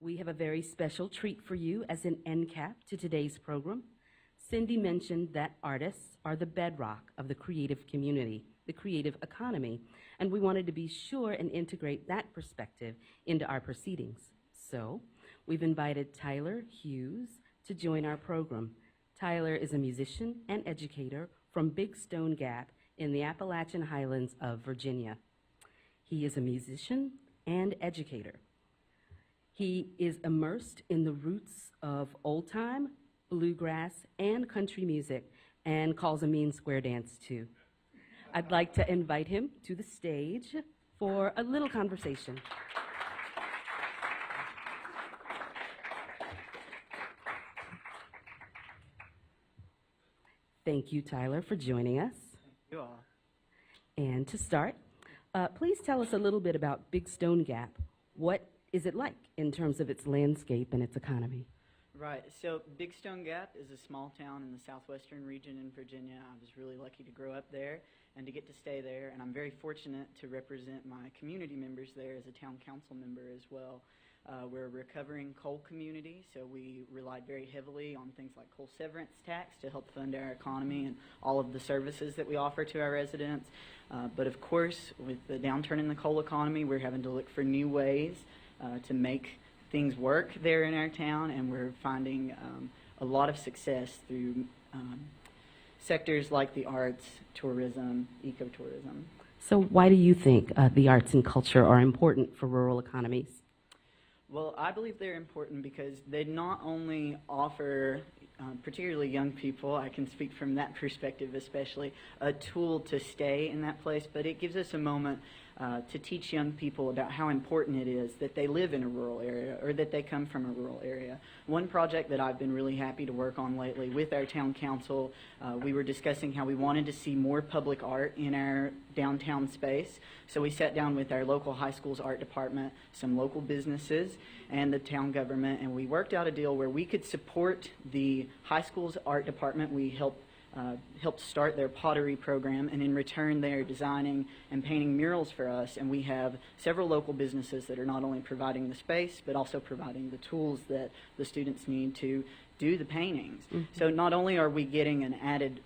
We have a very special treat for you as an end cap to today's program. Cindy mentioned that artists are the bedrock of the creative community, the creative economy, and we wanted to be sure and integrate that perspective into our proceedings. So, we've invited Tyler Hughes to join our program. Tyler is a musician and educator from Big Stone Gap in the Appalachian Highlands of Virginia. He is a musician and educator. He is immersed in the roots of old-time, bluegrass, and country music, and calls a mean square dance, too. I'd like to invite him to the stage for a little conversation. Thank you, Tyler, for joining us. Thank you all. And to start, please tell us a little bit about Big Stone Gap. What is it like in terms of its landscape and its economy? Right, so Big Stone Gap is a small town in the southwestern region in Virginia. I was really lucky to grow up there and to get to stay there, and I'm very fortunate to represent my community members there as a town council member as well. We're a recovering coal community, so we relied very heavily on things like coal severance tax to help fund our economy and all of the services that we offer to our residents. But of course, with the downturn in the coal economy, we're having to look for new ways to make things work there in our town, and we're finding a lot of success through sectors like the arts, tourism, ecotourism. So why do you think the arts and culture are important for rural economies? Well, I believe they're important because they not only offer, particularly young people, I can speak from that perspective especially, a tool to stay in that place, but it gives us a moment to teach young people about how important it is that they live in a rural area or that they come from a rural area. One project that I've been really happy to work on lately with our town council, we were discussing how we wanted to see more public art in our downtown space. So we sat down with our local high school's art department, some local businesses, and the town government, and we worked out a deal where we could support the high school's art department. We helped start their pottery program, and in return they are designing and painting murals for us, and we have several local businesses that are not only providing the space but also providing the tools that the students need to do the paintings. Mm-hmm. So not only are we getting an added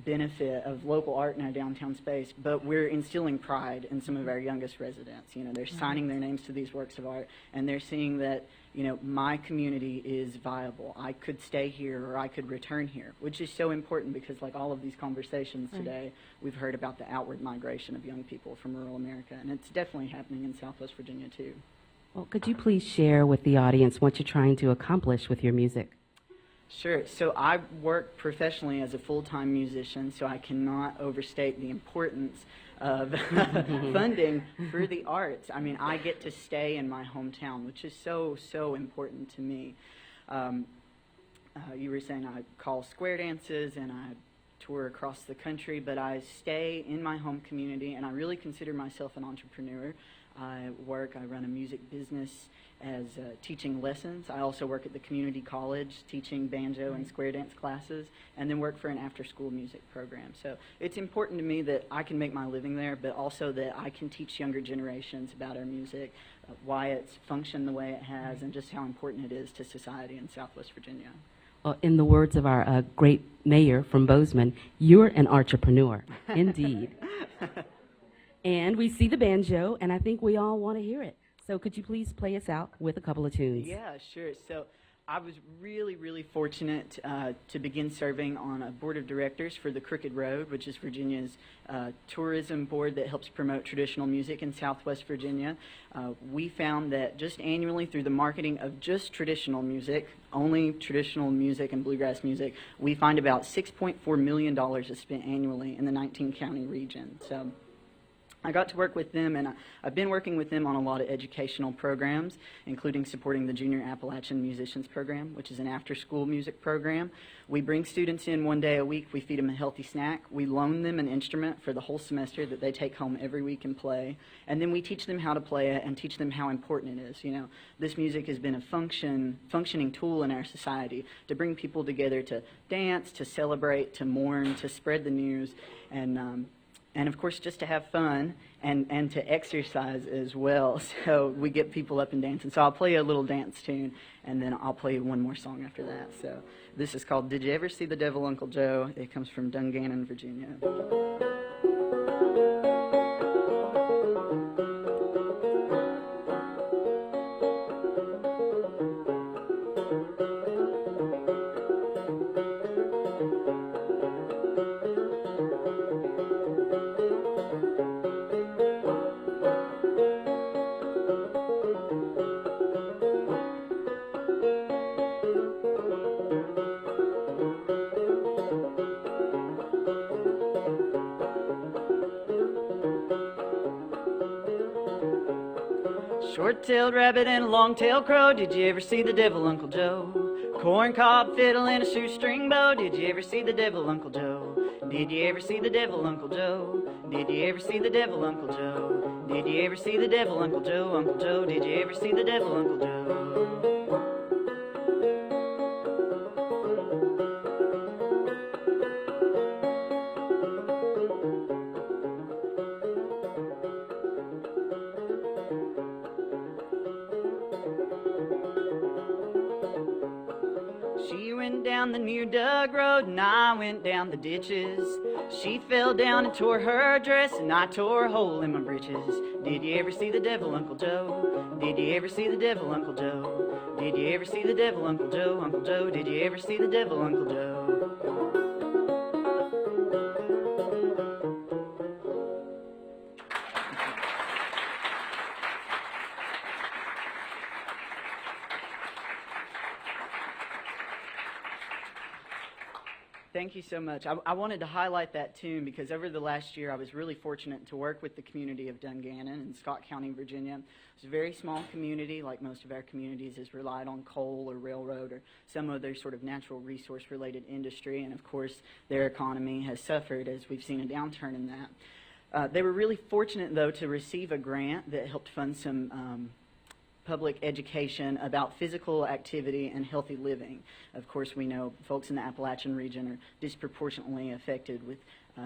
benefit of local art in our downtown space, but we're instilling pride in some of our youngest residents. You know, they're signing their names to these works of art, and they're seeing that, you know, my community is viable. I could stay here or I could return here, which is so important because, like all of these conversations today, we've heard about the outward migration of young people from rural America, and it's definitely happening in Southwest Virginia too. Well, could you please share with the audience what you're trying to accomplish with your music? Sure. So I work professionally as a full-time musician, so I cannot overstate the importance of funding for the arts. I mean, I get to stay in my hometown, which is so, so important to me. You were saying I call square dances and I tour across the country, but I stay in my home community, and I really consider myself an entrepreneur. I run a music business as teaching lessons. I also work at the community college teaching banjo and square dance classes, and then work for an after-school music program. So it's important to me that I can make my living there, but also that I can teach younger generations about our music, why it's functioned the way it has, and just how important it is to society in Southwest Virginia. Well, in the words of our great mayor from Bozeman, you're an entrepreneur, indeed. And we see the banjo, and I think we all want to hear it. So could you please play us out with a couple of tunes? Yeah, sure. So I was really, really fortunate to begin serving on a board of directors for the Crooked Road, which is Virginia's tourism board that helps promote traditional music in Southwest Virginia. We found that just annually through the marketing of just traditional music, only traditional music and bluegrass music, we find about $6.4 million is spent annually in the 19-county region. So I got to work with them, and I've been working with them on a lot of educational programs, including supporting the Junior Appalachian Musicians Program, which is an after-school music program. We bring students in one day a week. We feed them a healthy snack. We loan them an instrument for the whole semester that they take home every week and play. And then we teach them how to play it and teach them how important it is. You know, this music has been a functioning tool in our society to bring people together to dance, to celebrate, to mourn, to spread the news. And and of course just to have fun and to exercise as well. So we get people up and dancing. So I'll play a little dance tune, and then I'll play one more song after that. So this is called Did You Ever See the Devil, Uncle Joe? It comes from Dungannon, Virginia. Short-tailed rabbit and a long-tailed crow, did you ever see the devil, Uncle Joe? Corn-cob fiddle and a shoestring bow, did you ever see the devil, Uncle Joe? Did you ever see the devil, Uncle Joe? Did you ever see the devil, Uncle Joe? Did you ever see the devil, Uncle Joe? Uncle Joe, did you ever see the devil, Uncle Joe? She went down the new dug road and I went down the ditches. She fell down and tore her dress and I tore a hole in my breeches. Did you ever see the devil, Uncle Joe? Did you ever see the devil, Uncle Joe? Did you ever see the devil, Uncle Joe? Uncle Joe, did you ever see the devil, Uncle Joe? Thank you so much. I wanted to highlight that tune because over the last year I was really fortunate to work with the community of Dungannon in Scott County, Virginia. It's a very small community, like most of our communities, has relied on coal or railroad or some other sort of natural resource related industry, and of course their economy has suffered as we've seen a downturn in that. They were really fortunate though to receive a grant that helped fund some public education about physical activity and healthy living. Of course, we know folks in the Appalachian region are disproportionately affected with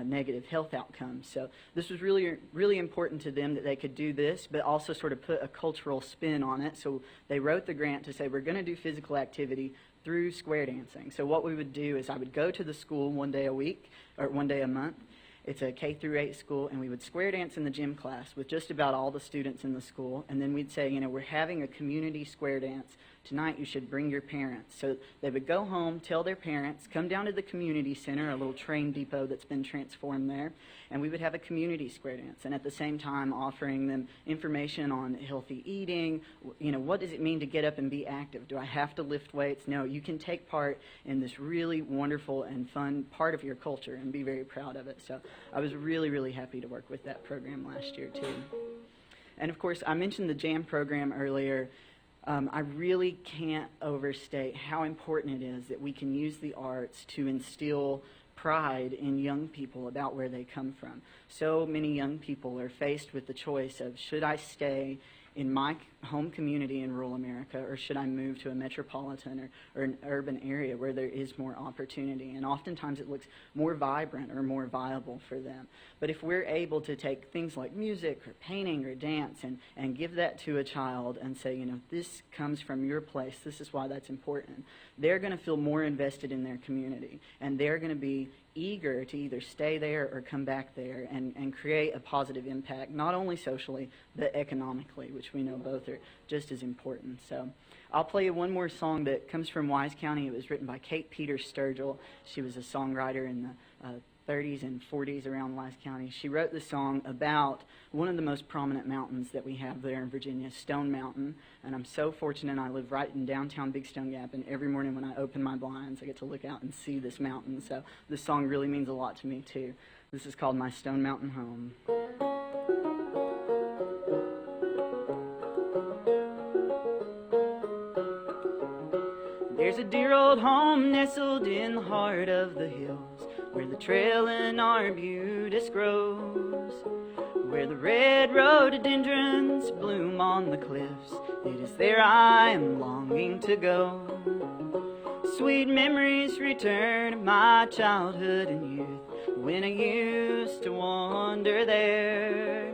negative health outcomes. So this was really, really important to them that they could do this, but also sort of put a cultural spin on it. So they wrote the grant to say, we're going to do physical activity through square dancing. So what we would do is I would go to the school one day a week, or one day a month. It's a K through 8 school, and we would square dance in the gym class with just about all the students in the school. And then we'd say, you know, we're having a community square dance. Tonight you should bring your parents. So they would go home, tell their parents, come down to the community center, a little train depot that's been transformed there, and we would have a community square dance. And at the same time offering them information on healthy eating, you know, what does it mean to get up and be active? Do I have to lift weights? No, you can take part in this really wonderful and fun part of your culture and be very proud of it. So I was really, really happy to work with that program last year too. And of course, I mentioned the JAM program earlier. I really can't overstate how important it is that we can use the arts to instill pride in young people about where they come from. So many young people are faced with the choice of, should I stay in my home community in rural America, or should I move to a metropolitan or an urban area where there is more opportunity? And oftentimes it looks more vibrant or more viable for them. But if we're able to take things like music or painting or dance and give that to a child and say, you know, this comes from your place, this is why that's important, they're going to feel more invested in their community, and they're going to be eager to either stay there or come back there and create a positive impact, not only socially, but economically, which we know both are just as important. So I'll play you one more song that comes from Wise County. It was written by Kate Peters Sturgill. She was a songwriter in the 30s and 40s around Wise County. She wrote this song about one of the most prominent mountains that we have there in Virginia, Stone Mountain. And I'm so fortunate I live right in downtown Big Stone Gap, and every morning when I open my blinds, I get to look out and see this mountain. So this song really means a lot to me too. This is called My Stone Mountain Home. There's a dear old home nestled in the heart of the hills, where the trailing arbutus grows, where the red rhododendrons bloom on the cliffs. It is there I am longing to go. Sweet memories return of my childhood and youth, when I used to wander there.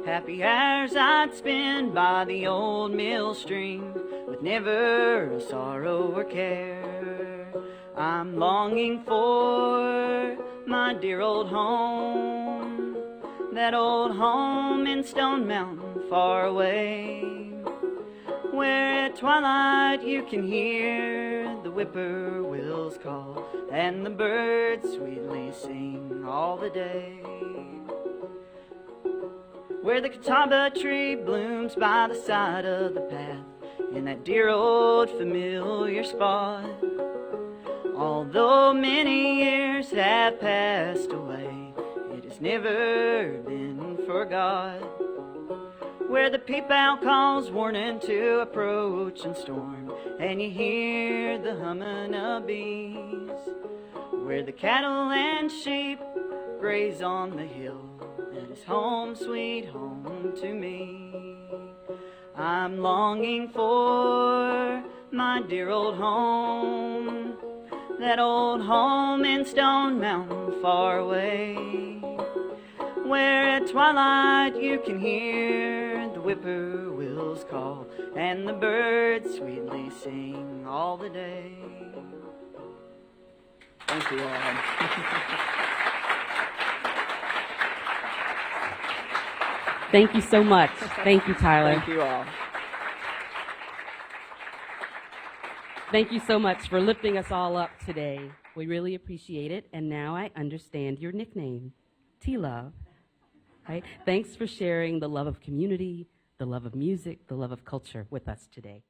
Happy hours I'd spend by the old mill stream, with never a sorrow or care. I'm longing for my dear old home, that old home in Stone Mountain far away, where at twilight you can hear the whippoorwills call and the birds sweetly sing all the day, where the catawba tree blooms by the side of the path, in that dear old familiar spot. Although many years have passed away, it has never been forgot, where the peep-owl calls warning to approaching storm, and you hear the humming of bees, where the cattle and sheep graze on the hill that is home, sweet home to me. I'm longing for my dear old home, that old home in Stone Mountain far away, where at twilight you can hear the whippoorwills call and the birds sweetly sing all the day. Thank you all. Thank you so much. Thank you, Tyler. Thank you all. Thank you so much for lifting us all up today. We really appreciate it. And now I understand your nickname, T-Love. Right? Thanks for sharing the love of community, the love of music, the love of culture with us today.